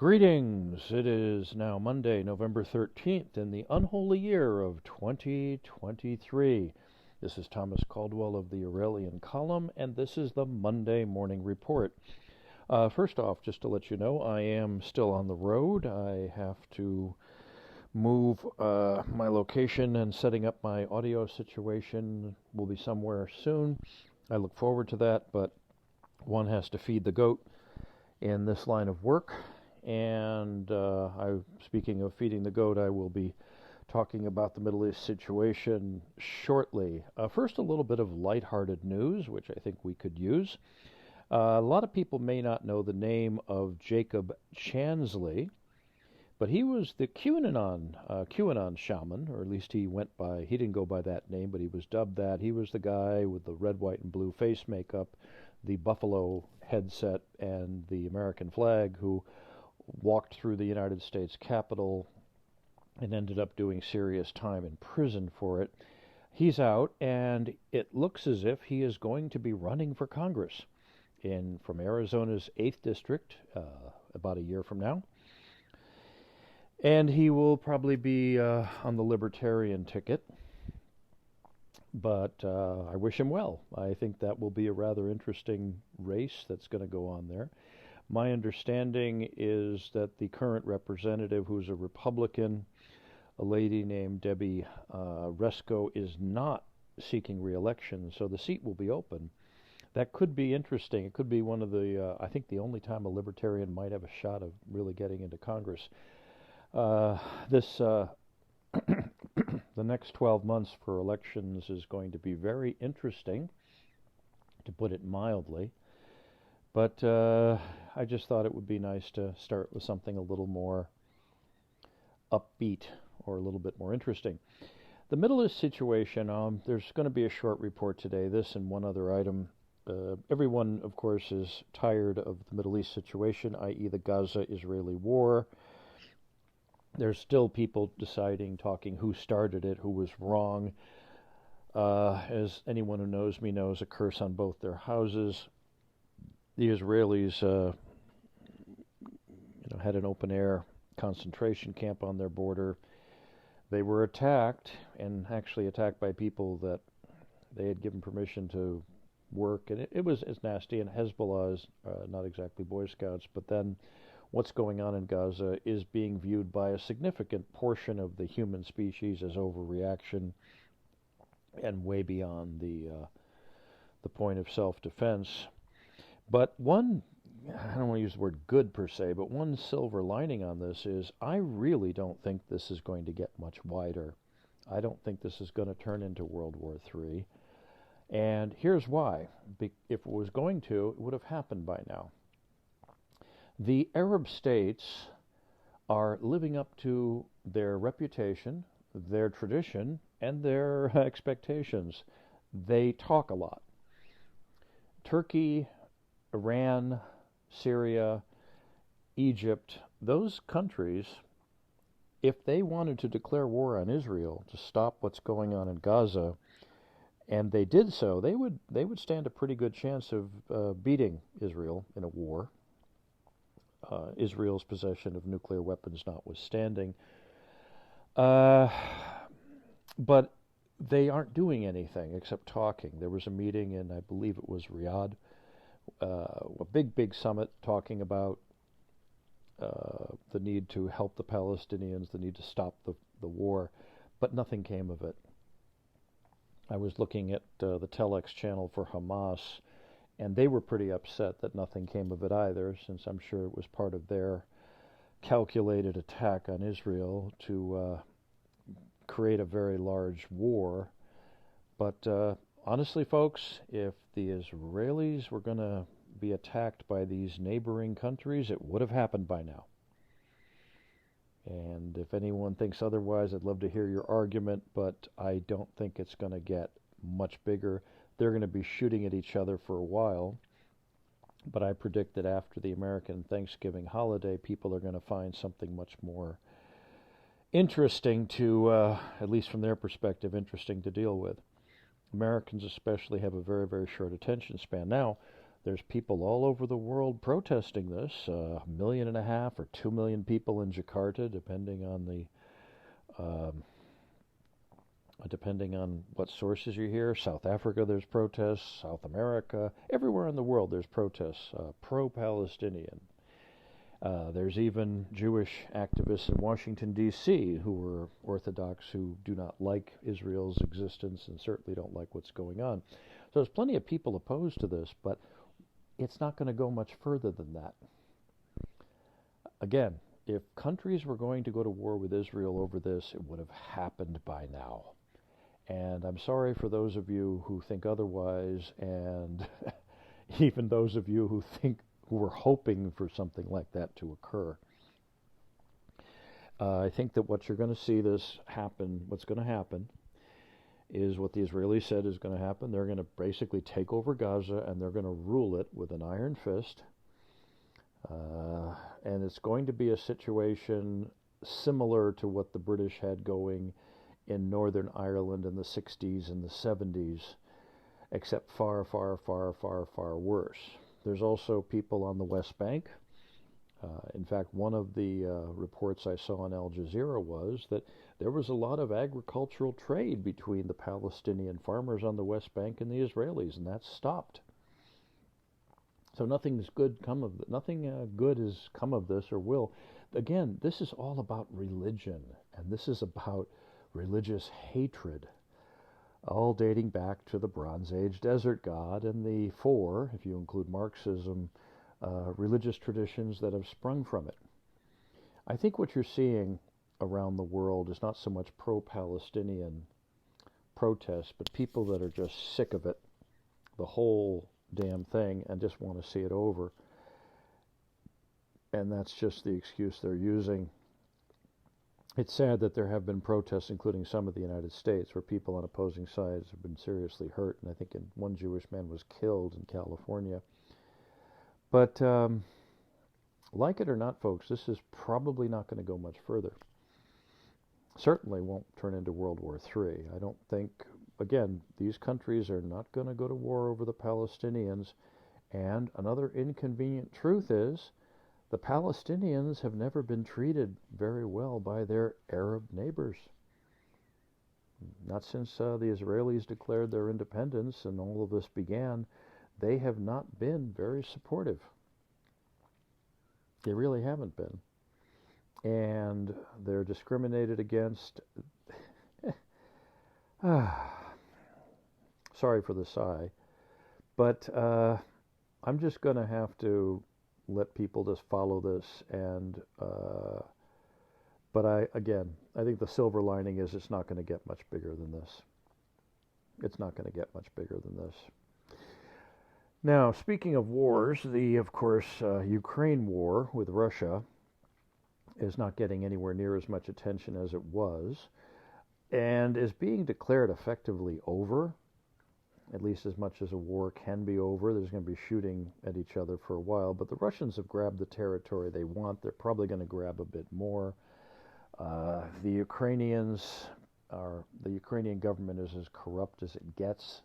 Greetings! It is now Monday, November 13th, in the unholy year of 2023. This is Thomas Caldwell of the Aurelian Column, and this is the Monday Morning Report. First off, just to let you know, I am still on the road. I have to move my location, and setting up my audio situation will be somewhere soon. I look forward to that, but one has to feed the goat in this line of work. And speaking of feeding the goat, I will be talking about the Middle East situation shortly. First, a little bit of lighthearted news, which I think we could use. A lot of people may not know the name of Jacob Chansley, but he was the QAnon shaman, or at least he didn't go by that name, but he was dubbed that. He was the guy with the red, white, and blue face makeup, the buffalo headset, and the American flag, who walked through the United States Capitol and ended up doing serious time in prison for it. He's out, and it looks as if he is going to be running for Congress from Arizona's 8th District about a year from now. And he will probably be on the Libertarian ticket. But I wish him well. I think that will be a rather interesting race that's going to go on there. My understanding is that the current representative, who's a Republican, a lady named Debbie Resko, is not seeking re-election, so the seat will be open. That could be interesting. It could be one of I think the only time a Libertarian might have a shot of really getting into Congress. The next 12 months for elections is going to be very interesting, to put it mildly. But I just thought it would be nice to start with something a little more upbeat or a little bit more interesting. The Middle East situation, there's going to be a short report today, this and one other item. Everyone, of course, is tired of the Middle East situation, i.e. the Gaza-Israeli war. There's still people talking who started it, who was wrong. As anyone who knows me knows, a curse on both their houses. The Israelis had an open-air concentration camp on their border. They were attacked, and actually attacked by people that they had given permission to work, and it was nasty, and Hezbollah is not exactly Boy Scouts, but then what's going on in Gaza is being viewed by a significant portion of the human species as overreaction and way beyond the point of self-defense. But I don't want to use the word good per se, but one silver lining on this is I really don't think this is going to get much wider. I don't think this is going to turn into World War III. And here's why. If it was going to, it would have happened by now. The Arab states are living up to their reputation, their tradition, and their expectations. They talk a lot. Turkey, Iran, Syria, Egypt, those countries, if they wanted to declare war on Israel to stop what's going on in Gaza, and they did so, they would stand a pretty good chance of beating Israel in a war. Israel's possession of nuclear weapons notwithstanding. But they aren't doing anything except talking. There was a meeting in, I believe it was Riyadh, a big summit talking about the need to help the Palestinians, the need to stop the war, but nothing came of it. I was looking at the telex channel for Hamas, and they were pretty upset that nothing came of it either, since I'm sure it was part of their calculated attack on Israel to create a very large war. But honestly, folks, if the Israelis were going to be attacked by these neighboring countries, it would have happened by now. And if anyone thinks otherwise, I'd love to hear your argument, but I don't think it's going to get much bigger. They're going to be shooting at each other for a while, but I predict that after the American Thanksgiving holiday, people are going to find something much more interesting to, at least from their perspective, interesting to deal with. Americans especially have a very, very short attention span. Now, There's people all over the world protesting this. 1.5 million or 2 million people in Jakarta, depending on what sources you hear. South Africa, there's protests. South America, everywhere in the world, there's protests pro-Palestinian. There's even Jewish activists in Washington, D.C., who are Orthodox, who do not like Israel's existence and certainly don't like what's going on. So there's plenty of people opposed to this, but it's not going to go much further than that. Again, if countries were going to go to war with Israel over this, it would have happened by now. And I'm sorry for those of you who think otherwise, and even those of you who were hoping for something like that to occur. I think that what you're going to see what's going to happen is what the Israelis said is going to happen. They're going to basically take over Gaza and they're going to rule it with an iron fist. And it's going to be a situation similar to what the British had going in Northern Ireland in the 60s and the 70s, except far, far, far, far, far worse. There's also people on the West Bank. In fact, one of the reports I saw on Al Jazeera was that there was a lot of agricultural trade between the Palestinian farmers on the West Bank and the Israelis, and that's stopped. So nothing good has come of this or will. Again, this is all about religion, and this is about religious hatred, all dating back to the Bronze Age desert god and the four, if you include Marxism, religious traditions that have sprung from it. I think what you're seeing around the world is not so much pro-Palestinian protests, but people that are just sick of it, the whole damn thing, and just want to see it over. And that's just the excuse they're using. It's sad that there have been protests, including some of the United States, where people on opposing sides have been seriously hurt, and I think one Jewish man was killed in California. But like it or not, folks, this is probably not going to go much further. Certainly won't turn into World War III. I don't think, again, these countries are not going to go to war over the Palestinians. And another inconvenient truth is the Palestinians have never been treated very well by their Arab neighbors. Not since the Israelis declared their independence and all of this began, they have not been very supportive. They really haven't been. And they're discriminated against. Sorry for the sigh. But I'm just going to have to let people just follow this. And but I think the silver lining is it's not going to get much bigger than this. It's not going to get much bigger than this. Now, speaking of wars, of course, Ukraine war with Russia is not getting anywhere near as much attention as it was, and is being declared effectively over, at least as much as a war can be over. There's going to be shooting at each other for a while, but the Russians have grabbed the territory they want. They're probably going to grab a bit more. The Ukrainian government is as corrupt as it gets.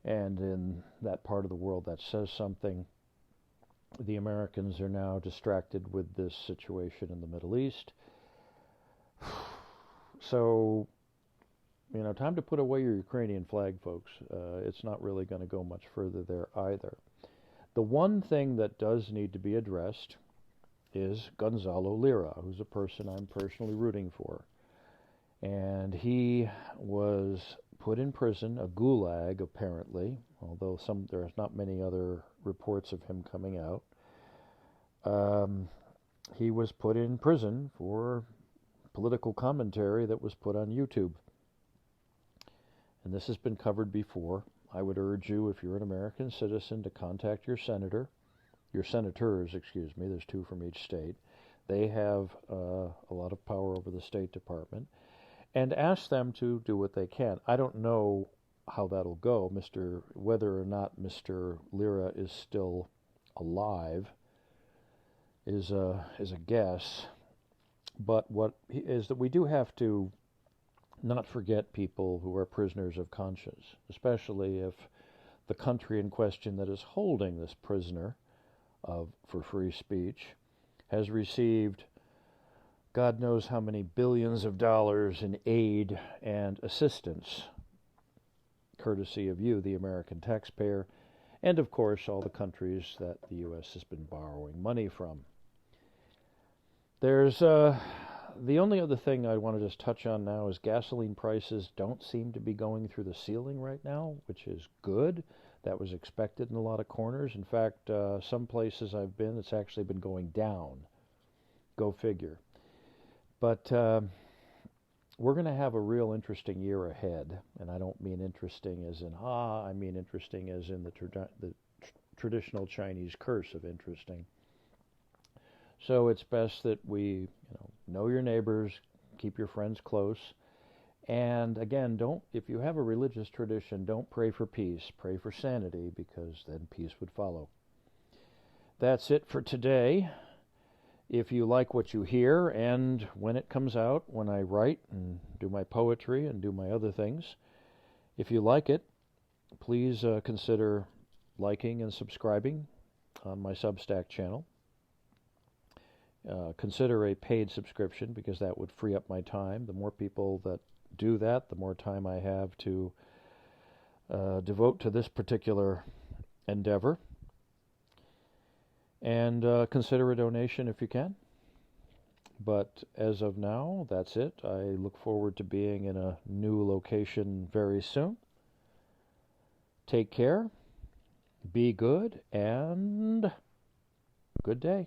And in that part of the world, that says something. The Americans are now distracted with this situation in the Middle East. So, time to put away your Ukrainian flag, folks. It's not really going to go much further there either. The one thing that does need to be addressed is Gonzalo Lira, who's a person I'm personally rooting for. And he was put in prison, a gulag apparently, although there's not many other reports of him coming out. He was put in prison for political commentary that was put on YouTube. And this has been covered before. I would urge you, if you're an American citizen, to contact your senators, there's 2 from each state. They have a lot of power over the State Department. And ask them to do what they can. I don't know how that'll go, whether or not Mr. Lira is still alive is a guess. But what is that we do have to not forget people who are prisoners of conscience, especially if the country in question that is holding this prisoner for free speech has received God knows how many billions of dollars in aid and assistance, courtesy of you, the American taxpayer, and of course all the countries that the U.S. has been borrowing money from. There's the only other thing I want to just touch on now is gasoline prices don't seem to be going through the ceiling right now, which is good. That was expected in a lot of corners. In fact, some places I've been, it's actually been going down. Go figure. But we're going to have a real interesting year ahead, and I don't mean interesting as in I mean interesting as in the traditional Chinese curse of interesting. So it's best that we know your neighbors, keep your friends close, and again, if you have a religious tradition, don't pray for peace, pray for sanity, because then peace would follow. That's it for today. If you like what you hear, and when it comes out, when I write and do my poetry and do my other things, if you like it, please consider liking and subscribing on my Substack channel. Consider a paid subscription, because that would free up my time. The more people that do that, the more time I have to devote to this particular endeavor. And consider a donation if you can. But as of now, that's it. I look forward to being in a new location very soon. Take care, be good, and good day.